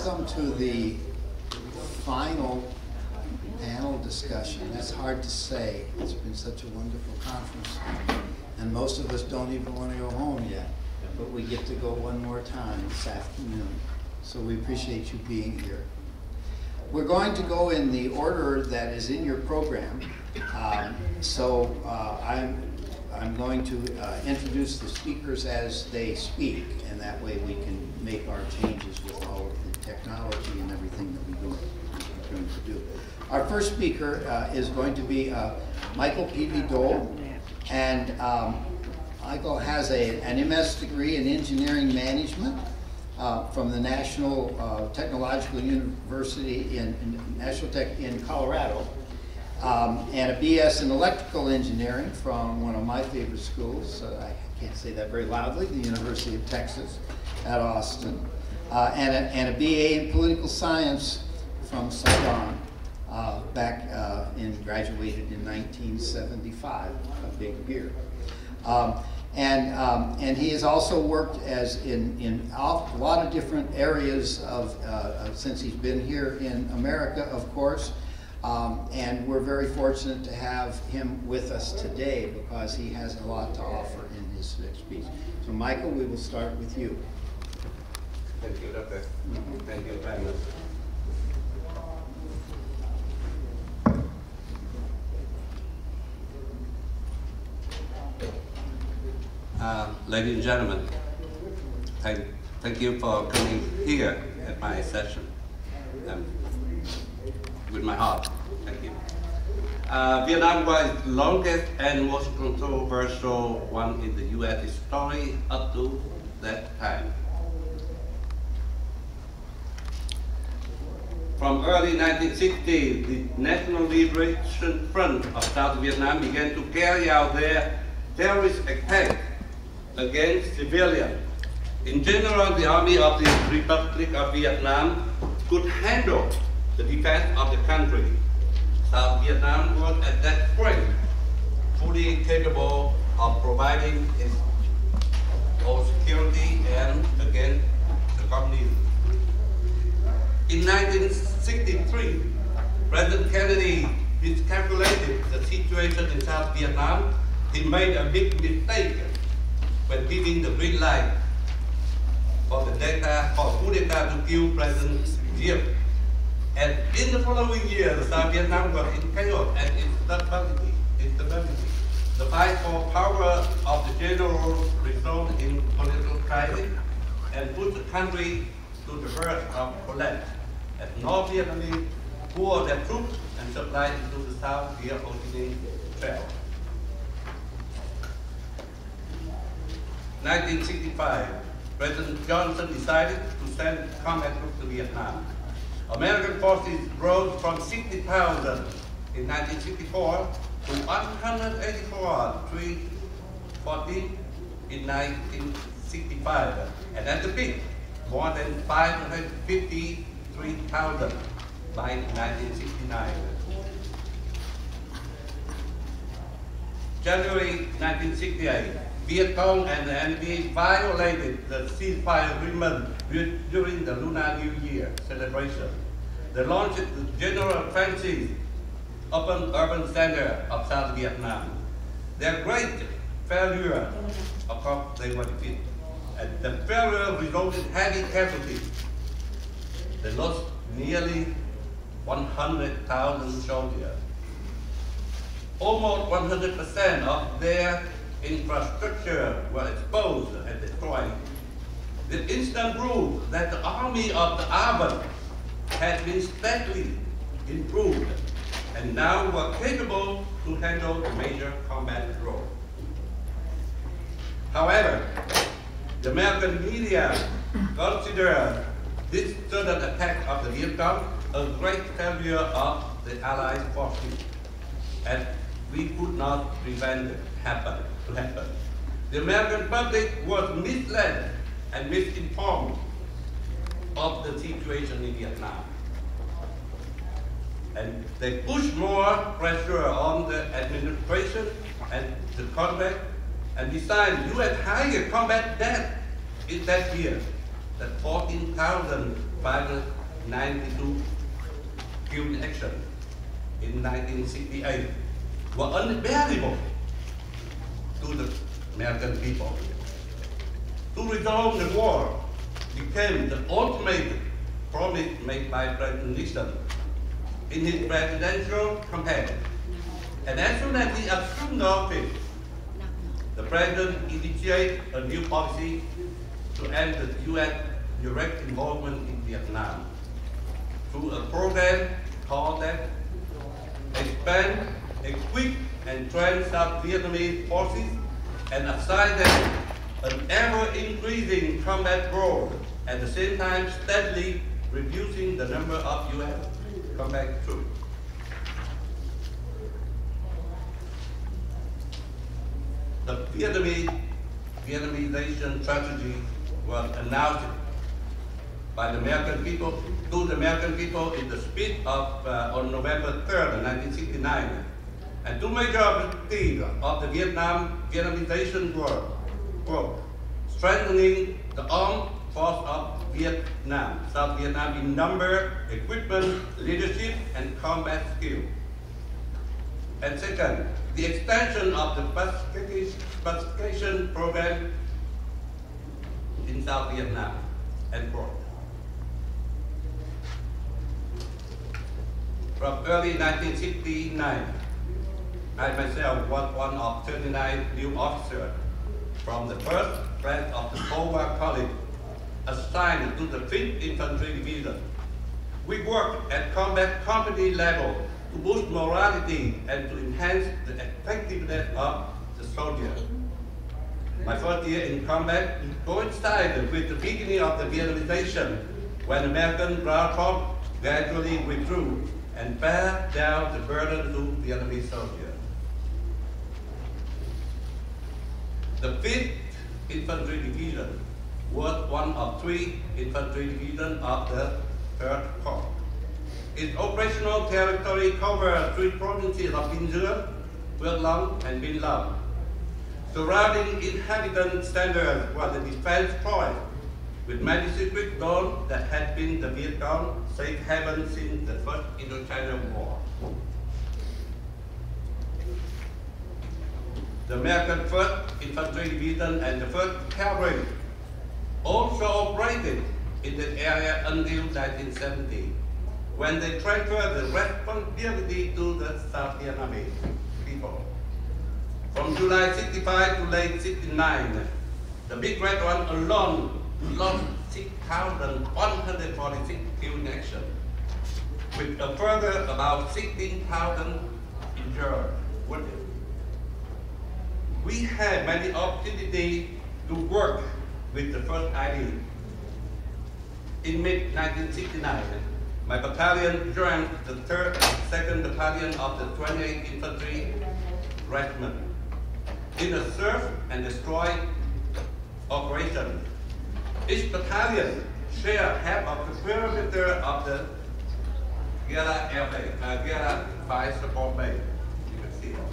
welcome to the final panel discussion. That's hard to say. It's been such a wonderful conference, and most of us don't even want to go home yet, but we get to go one more time this afternoon. So we appreciate you being here. We're going to go in the order that is in your program. I'm going to introduce the speakers as they speak, and that way we can make our changes with all of the technology and everything that we're going to do. Our first speaker is going to be Michael P.V. Dole, and Michael has an MS degree in engineering management from the National Technological University in National Tech in Colorado. And a BS in electrical engineering from one of my favorite schools, I can't say that very loudly, the University of Texas at Austin, and a BA in political science from Saigon, graduated in 1975, a big year. And he has also worked in a lot of different areas since he's been here in America, of course. And we're very fortunate to have him with us today because he has a lot to offer in his speech. So Michael, we will start with you. Thank you, Doctor. Thank you very much. Ladies and gentlemen, thank you for coming here at my session. With my heart, thank you. Vietnam was the longest and most controversial one in the U.S. history up to that time. From early 1960, the National Liberation Front of South Vietnam began to carry out their terrorist attacks against civilians. In general, the Army of the Republic of Vietnam could handle the defense of the country. South Vietnam was at that point fully capable of providing its own security and against the communism. In 1963, President Kennedy miscalculated the situation in South Vietnam. He made a big mistake when giving the green light for coup d'etat to kill President Diep. And in the following year, South Vietnam was in chaos and instability. The fight for power of the generals resulted in political crisis and put the country to the verge of collapse, as North Vietnamese poured their troops and supplies into the South via Ho Chi Minh Trail. 1965, President Johnson decided to send combat troops to Vietnam. American forces rose from 60,000 in 1964 to 184,314 in 1965, and at the peak, more than 553,000 by 1969. January 1968, Viet Cong and the enemy violated the ceasefire agreement during the Lunar New Year celebration. They launched the General Offensive upon urban center of South Vietnam. Their great failure, of course, they were defeated. And the failure resulted in heavy casualties. They lost nearly 100,000 soldiers. Almost 100% of their infrastructure were exposed and destroyed. The incident proved that the army of the urban had been steadily improved and now were capable to handle the major combat role. However, the American media considered this sudden attack of the Viet Cong a great failure of the Allied forces, and we could not prevent it to happen. The American public was misled and misinformed of the situation in Vietnam. And they pushed more pressure on the administration and the Congress, and besides, you had higher combat death in that year, that 14,500 92 killed in action in 1968 were unbearable to the American people. To resolve the war became the ultimate promise made by President Nixon in his presidential campaign. And as soon as he assumed office, the President initiated a new policy to end the U.S. direct involvement in Vietnam through a program called that Expand, Equip, and Train South Vietnamese forces and assign them an ever-increasing combat role, at the same time steadily reducing the number of U.S. combat troops. The Vietnamization strategy was announced by the American people to the American people in the speech of on November 3rd, 1969. And two major objectives of the Vietnamization were strengthening the armed force of Vietnam, South Vietnam in number, equipment, leadership, and combat skill. And second, the extension of the pacification program in South Vietnam, and quote. From early 1969, I myself was one of 39 new officers from the first class of the Cold War College assigned to the 5th Infantry Division. We worked at combat company level to boost morality and to enhance the effectiveness of the soldier. My first year in combat coincided with the beginning of the Vietnamization, when American ground troops gradually withdrew and bear down the burden to Vietnamese soldiers. The 5th Infantry Division was one of 3 infantry divisions of the 3rd Corps. Its operational territory covered 3 provinces of Binh Duong, Quang Long, and Binh Long. Surrounding inhabitant standards was a defense point, with many secret zones that had been the Viet Cong safe haven since the First Indochina War. The American 1st Infantry Division and the 1st Cavalry also operated in the area until 1970, when they transferred the responsibility to the South Vietnamese people. From July 65 to late 69, the Big Red One alone lost 6,146 killed in action, with a further about 16,000 injured. We had many opportunities to work with the first ID. In mid-1969, my battalion joined the 3rd and 2nd Battalion of the 28th Infantry Regiment in a search and destroy operation. Each battalion shared half of the perimeter of the Guerra Fire Support Base. You can see that.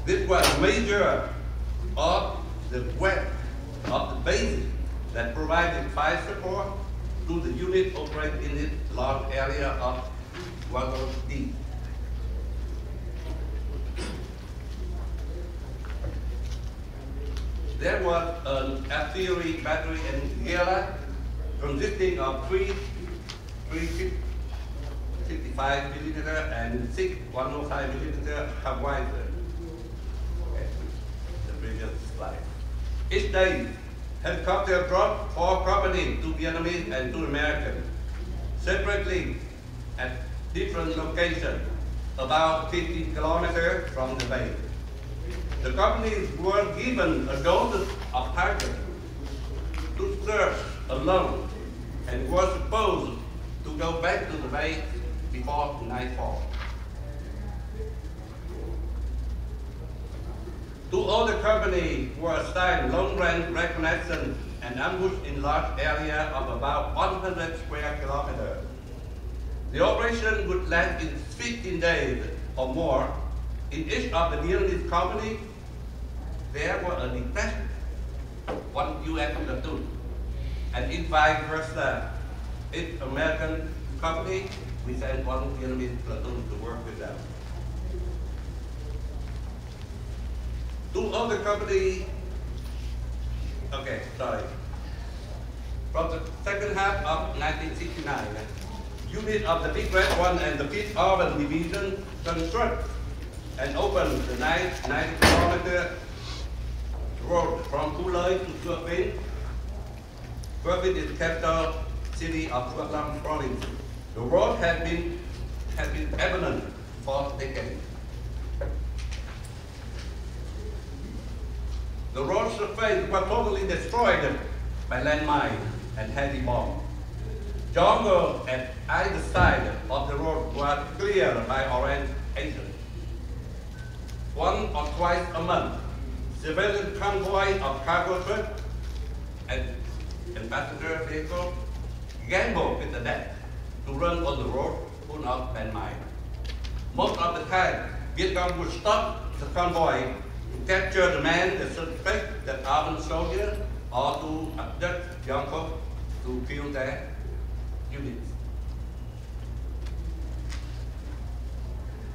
This was a measure of the width of the base that provided fire support to the unit operating in its large area of Wago D. There was an artillery battery in Gela consisting of 3 55mm and 6 105mm howitzer. The previous slide. Each day, helicopter dropped 4 companies to Vietnamese and to Americans, separately at different locations, about 50 kilometers from the base. The companies were given a dose of targets to search alone and were supposed to go back to the base before nightfall. 2 other companies were assigned long-range reconnaissance and ambushed in large area of about 100 square kilometers. The operation would last in 15 days or more. In each of the Vietnamese companies, there were a detachment, 1 U.S. platoon, and in vice versa, each American company, we sent one Vietnamese platoon to work with them. Two other companies, okay, sorry. From the second half of 1969, unit of the Big Red One and the 5th Urban Division construct and open the 90-kilometer road from Cú Lơi to Phước Vinh. Phước Vinh is the capital city of Phước Long province. The road has been abandoned for decades. The road surface was totally destroyed by landmines and heavy bombs. Jungle at either side of the road was cleared by orange agents. Once or twice a month, civilian convoy of cargo trucks and passenger vehicles gamble with the death to run on the road full of landmines. Most of the time, Vietnam would stop the convoy to capture the man that suspect that armed soldier or to abduct young folks to kill their units.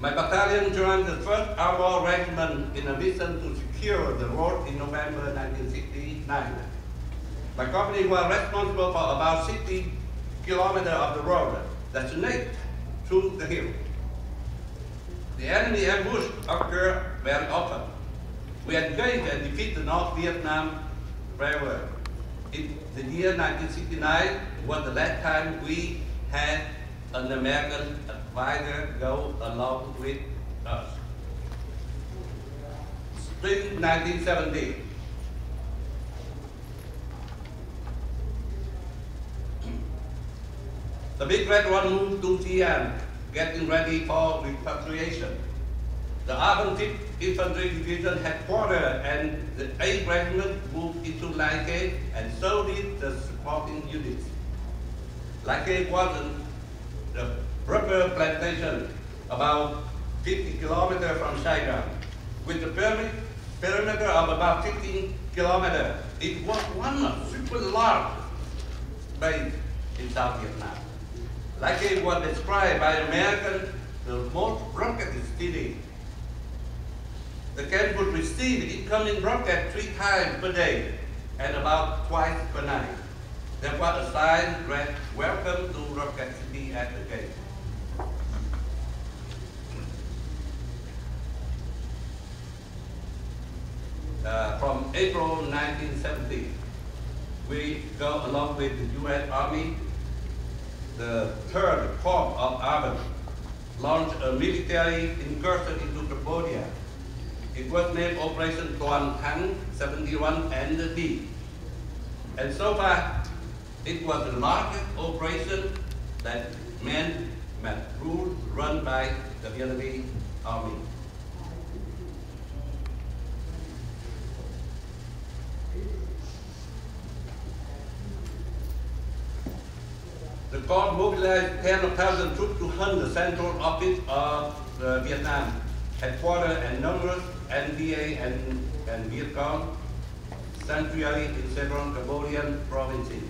My battalion joined the 1st Armored Regiment in a mission to secure the road in November 1969. My company was responsible for about 60 kilometers of the road that snaked through the hill. The enemy ambush occurred very often. We engaged and defeated the North Vietnam Railway. In the year 1969 was the last time we had an American advisor go along with us. Spring 1970. The Big Red One moved to Xi'an, getting ready for repatriation. The Urban 5th Infantry Division headquarters and the 8th Regiment moved into Lai Khe, and so did the supporting units. Lai Khe was the rubber plantation about 50 kilometers from Saigon. With the perimeter of about 15 kilometers, it was one super large base in South Vietnam. Lai Khe was described by Americans the most rocket city. The camp would receive incoming rockets 3 times per day and about twice per night. There was a sign read, "Welcome to Rocket City" at the gate. From April 1970, we go along with the U.S. Army. The 3rd Corps of Army launched a military incursion into Cambodia. It was named Operation Tuan Thang 71 ND. And so far, it was the largest operation that meant rule run by the Vietnamese Army. The Corps mobilized 10,000 troops to hunt the central office of Vietnam, headquarters and numerous NVA and Viet Cong sanctuary in several Cambodian provinces.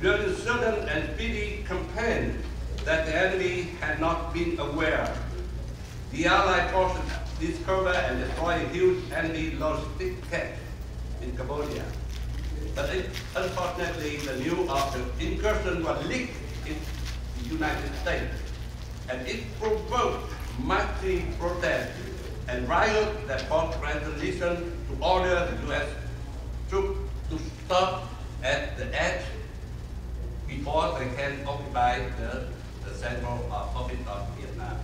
During the sudden and speedy campaign that the enemy had not been aware, the Allied forces discovered and destroyed a huge enemy logistic cache in Cambodia. But unfortunately, the news of the incursion was leaked in the United States, and it provoked massive protests and riots that forced resolution to order the U.S. troops to stop at the edge before they can occupy the central office of Vietnam.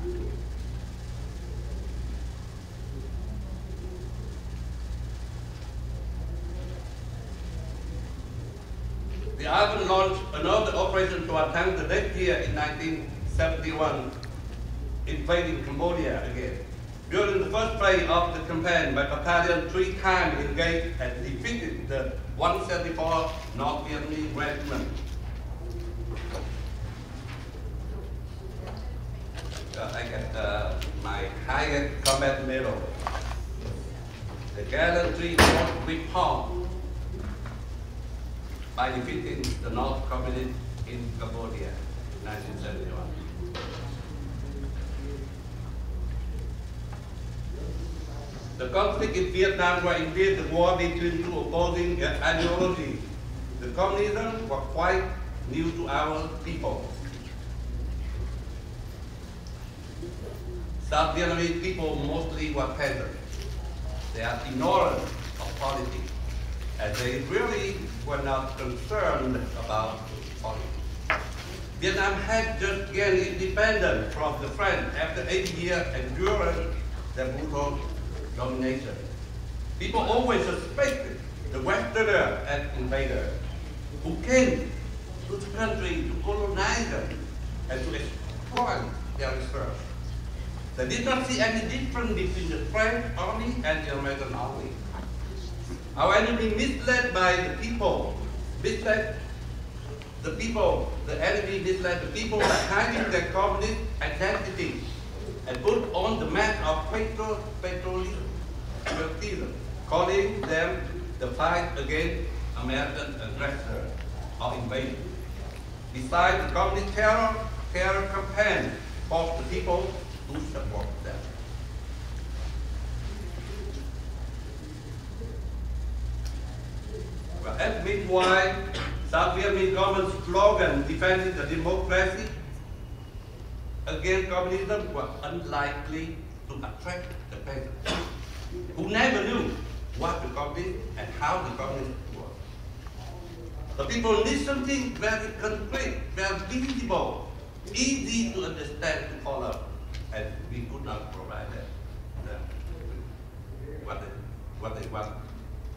The Army launched another operation to attack the next year in 1971, invading Cambodia again. During the first phase of the campaign, my battalion 3 times engaged and defeated the 174 North Vietnamese Regiment. I get my highest combat medal. The gallantry fought with Paul by defeating the North Communist in Cambodia in 1971. The conflict in Vietnam was indeed the war between two opposing ideologies. The communism was quite new to our people. South Vietnamese people mostly were peasants. They are ignorant of politics, and they really were not concerned about politics. Vietnam had just gained independence from the French after 80 years enduring their brutal domination. People always suspected the Westerner as invaders who came to the country to colonize them and to exploit their resources. They did not see any difference between the French army and the American army. Our enemy misled by the people, misled the people, the enemy misled the people by hiding their communist identity and put on the mask of patriotism, calling them the fight against American aggressor or invasion. Besides, the communist terror campaign forced the people to support them. Well, and meanwhile, South Vietnamese government's slogan defending the democracy against communism was unlikely to attract the peasants, who never knew what the communists and how the communists work. The people need something very concrete, very visible, easy to understand, to follow, and we could not provide them what they want.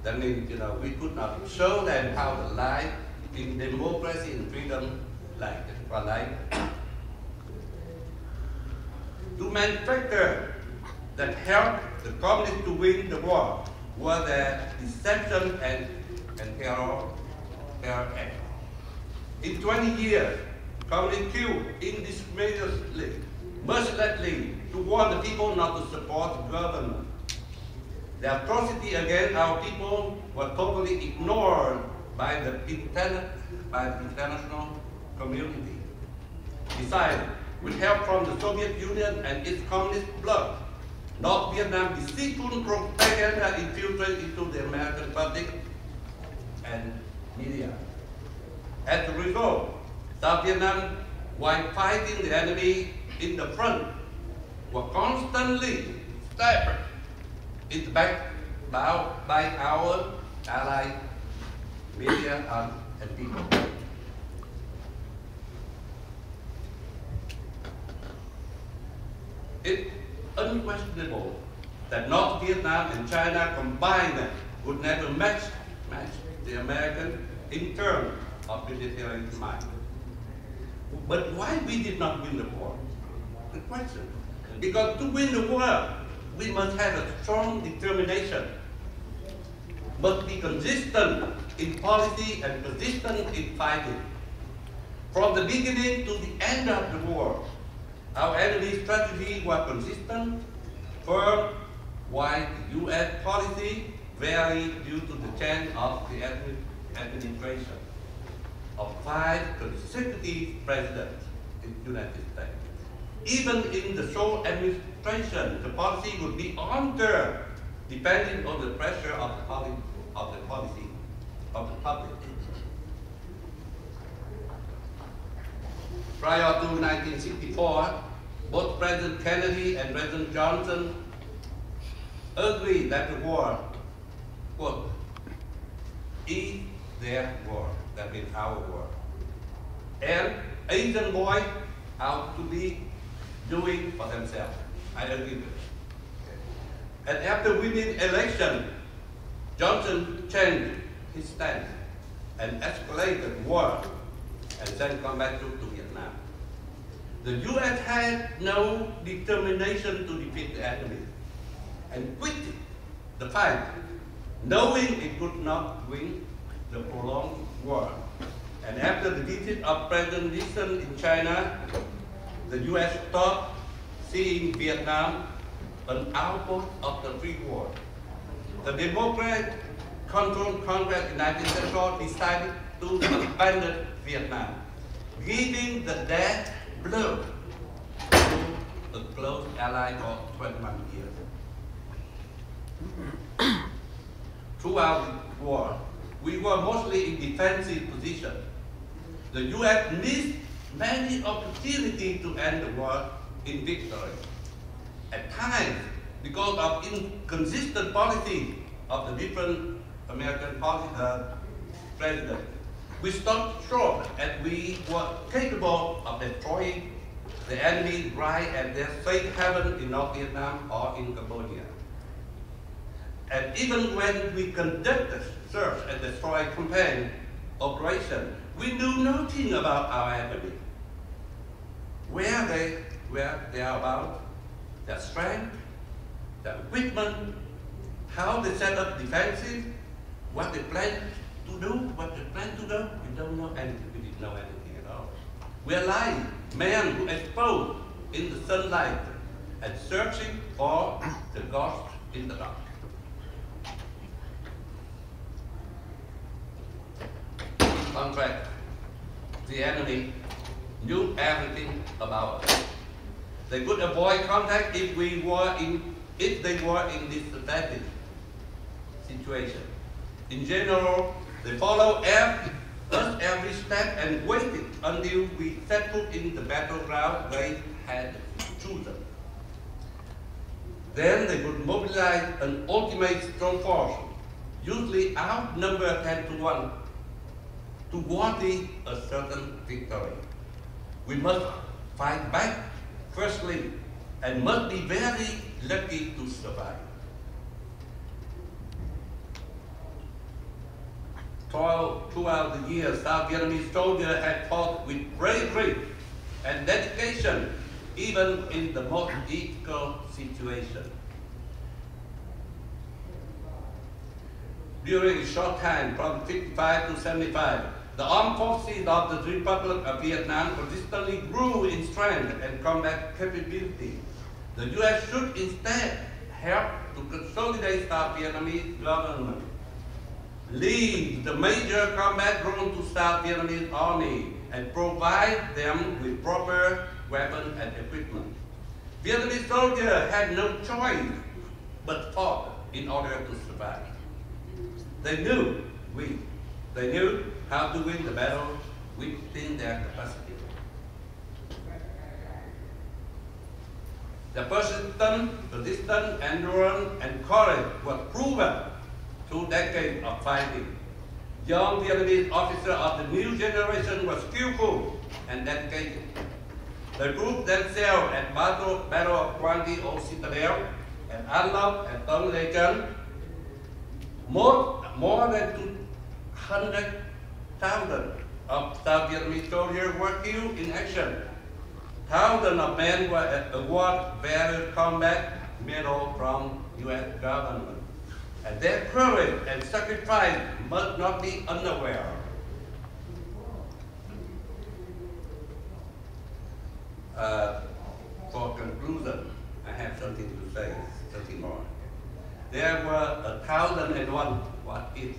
That means, we could not show them how the life in democracy and freedom was like. To manufacture that helped the communists to win the war were their deception and terror act. In 20 years, communists killed indiscriminately, mercilessly, to warn the people not to support the government. The atrocity against our people was totally ignored by the international community. Besides, with help from the Soviet Union and its communist bloc, North Vietnam deceitful propaganda infiltrated into the American public and media. As a result, South Vietnam, while fighting the enemy in the front, were constantly stabbed in the back by our allied media and people. It's unquestionable that North Vietnam and China combined would never match the American in terms of military might. But why we did not win the war? Good question. Because to win the war, we must have a strong determination, must be consistent in policy and consistent in fighting. From the beginning to the end of the war, our enemy's strategy was consistent, firm, while the U.S. policy varied due to the change of the administration of 5 consecutive presidents in the United States. Even in the sole administration, the policy would be altered depending on the pressure of the policy of the public. Prior to 1964, both President Kennedy and President Johnson agreed that the war, quote, is their war, that means our war, and Asian boys out to be doing for themselves. I agree with it. And after winning election, Johnson changed his stance and escalated war and sent combat troops to Vietnam. The U.S. had no determination to defeat the enemy and quit the fight, knowing it could not win the prolonged war. And after the visit of President Nixon in China, the U.S. stopped seeing Vietnam an outpost of the free world. The Democrat-controlled Congress in 1974 decided to abandon Vietnam giving the death blow to a close ally for 21 years. Throughout the war, we were mostly in defensive position. The U.S. missed many opportunities to end the war in victory. At times, because of inconsistent policy of the different American presidents, we stopped short and we were capable of destroying the enemy right at their safe haven in North Vietnam or in Cambodia. And even when we conducted search and destroy campaign operation, we knew nothing about our enemy. Where they are about, their strength, their equipment, how they set up defensive, what they plan to do, we don't know anything, we didn't know anything at all. We are like men who exposed in the sunlight and searching for the ghost in the dark. Contract, the enemy knew everything about us. They could avoid contact if they were in disadvantage situation. In general, they followed us every step and waited until we set foot in the battleground they had chosen. Then they would mobilize an ultimate strong force, usually outnumbered 10 to 1, to guarantee a certain victory. We must fight back firstly and must be very lucky to survive. Throughout the years, South Vietnamese soldiers had fought with bravery and dedication, even in the most difficult situation. During a short time, from 55 to 75, the armed forces of the Republic of Vietnam consistently grew in strength and combat capability. The U.S. should instead help to consolidate South Vietnamese government, lead the major combat drone to South Vietnamese army, and provide them with proper weapons and equipment. Vietnamese soldiers had no choice but fought in order to survive. They knew how to win the battle within their capacity. Their persistence, endurance, and courage were proven through decades of fighting. Young Vietnamese officers of the new generation were skillful and dedicated. They proved themselves at Battle of Quang Tri Citadel, at An Lộc, at Tân Lê Chân. More than 200,000 of South Vietnamese soldiers were killed in action. Thousands of men were awarded various combat medals from U.S. government. And their courage and sacrifice must not be unaware. For conclusion, I have something to say, something more. There were 1,001 what if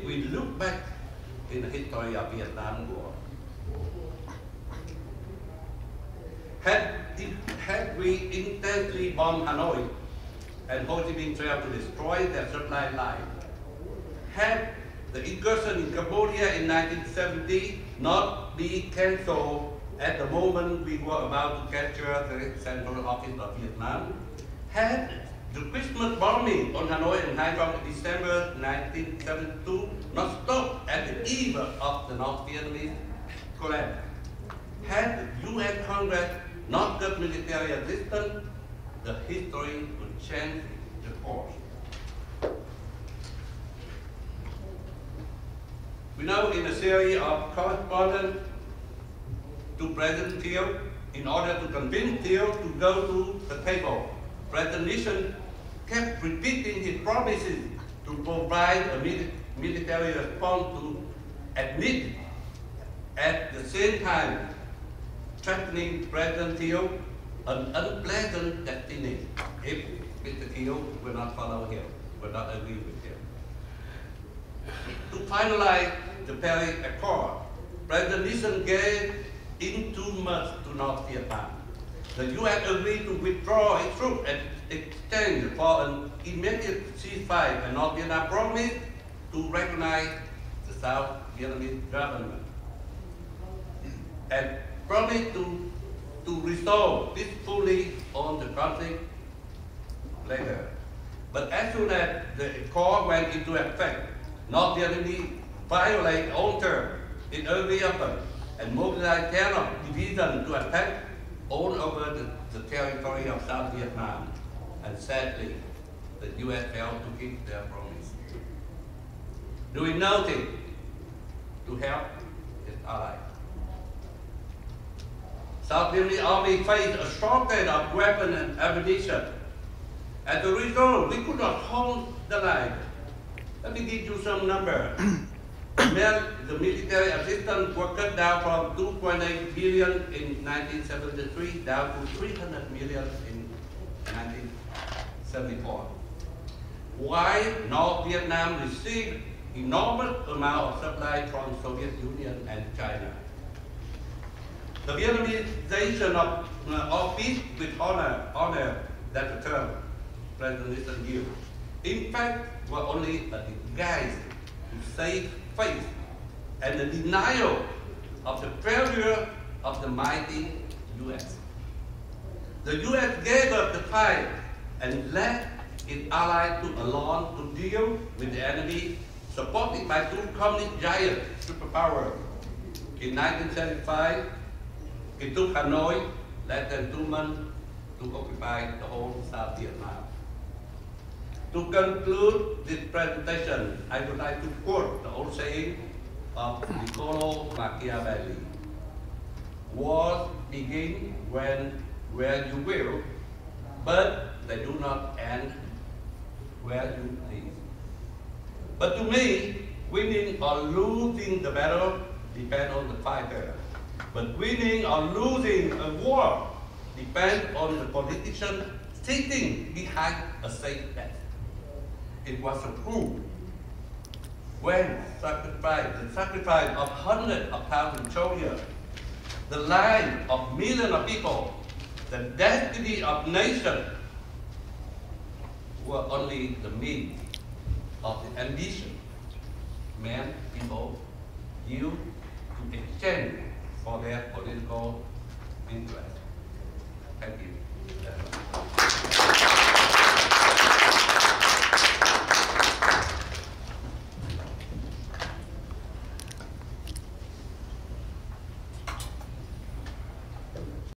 we look back in the history of Vietnam War. Had we intensely bombed Hanoi and Ho Chi Minh Trail to destroy their supply line, had the incursion in Cambodia in 1970 not been cancelled at the moment we were about to capture the central office of Vietnam, had the Christmas bombing on Hanoi and Hai Phong in December 1972 not stopped at the eve of the North Vietnamese collapse, had the U.S. Congress not got military assistance, the history would change the course. We know in a series of correspondence to President Thieu, in order to convince Thieu to go to the table, President Nixon kept repeating his promises to provide a military response to admit at the same time threatening President Thieu an unpleasant destiny if Mr. Thieu will not follow him, will not agree with him. To finalize the Paris Accord, President Nixon gave in too much to North Vietnam. The U.S. agreed to withdraw its troops and exchange for an immediate ceasefire, and North Vietnam promised to recognize the South Vietnamese government and promised to restore peacefully on the conflict later. But as soon as the accord went into effect, North Vietnamese violated own terms in early April and mobilized 10 divisions to attack all over the territory of South Vietnam. And sadly, the U.S. failed to keep their promise. Doing nothing to help its allies. South Vietnamese army faced a shortage of weapons and ammunition. As a result, we could not hold the line. Let me give you some numbers. The military assistance was cut down from 2.8 billion in 1973 down to 300 million in 1974. While North Vietnam received enormous amount of supply from Soviet Union and China. The Vietnamization of peace with honor that the term President Nixon used, in fact, were only a disguise to save face and the denial of the failure of the mighty U.S. The U.S. gave up the fight and left its allies to alone to deal with the enemy, supported by two communist giant superpowers. In 1975, it took Hanoi less than 2 months to occupy the whole South Vietnam. To conclude this presentation, I would like to quote the old saying of Niccolo Machiavelli. Wars begin where you will, but they do not end where you please. But to me, winning or losing the battle depends on the fighter. But winning or losing a war depends on the politician sitting behind a safe desk. It was approved when the sacrifice of hundreds of thousands soldiers, the lives of millions of people, the destiny of nations were only the means of the ambition men, people, used to exchange for their political interest. Thank you.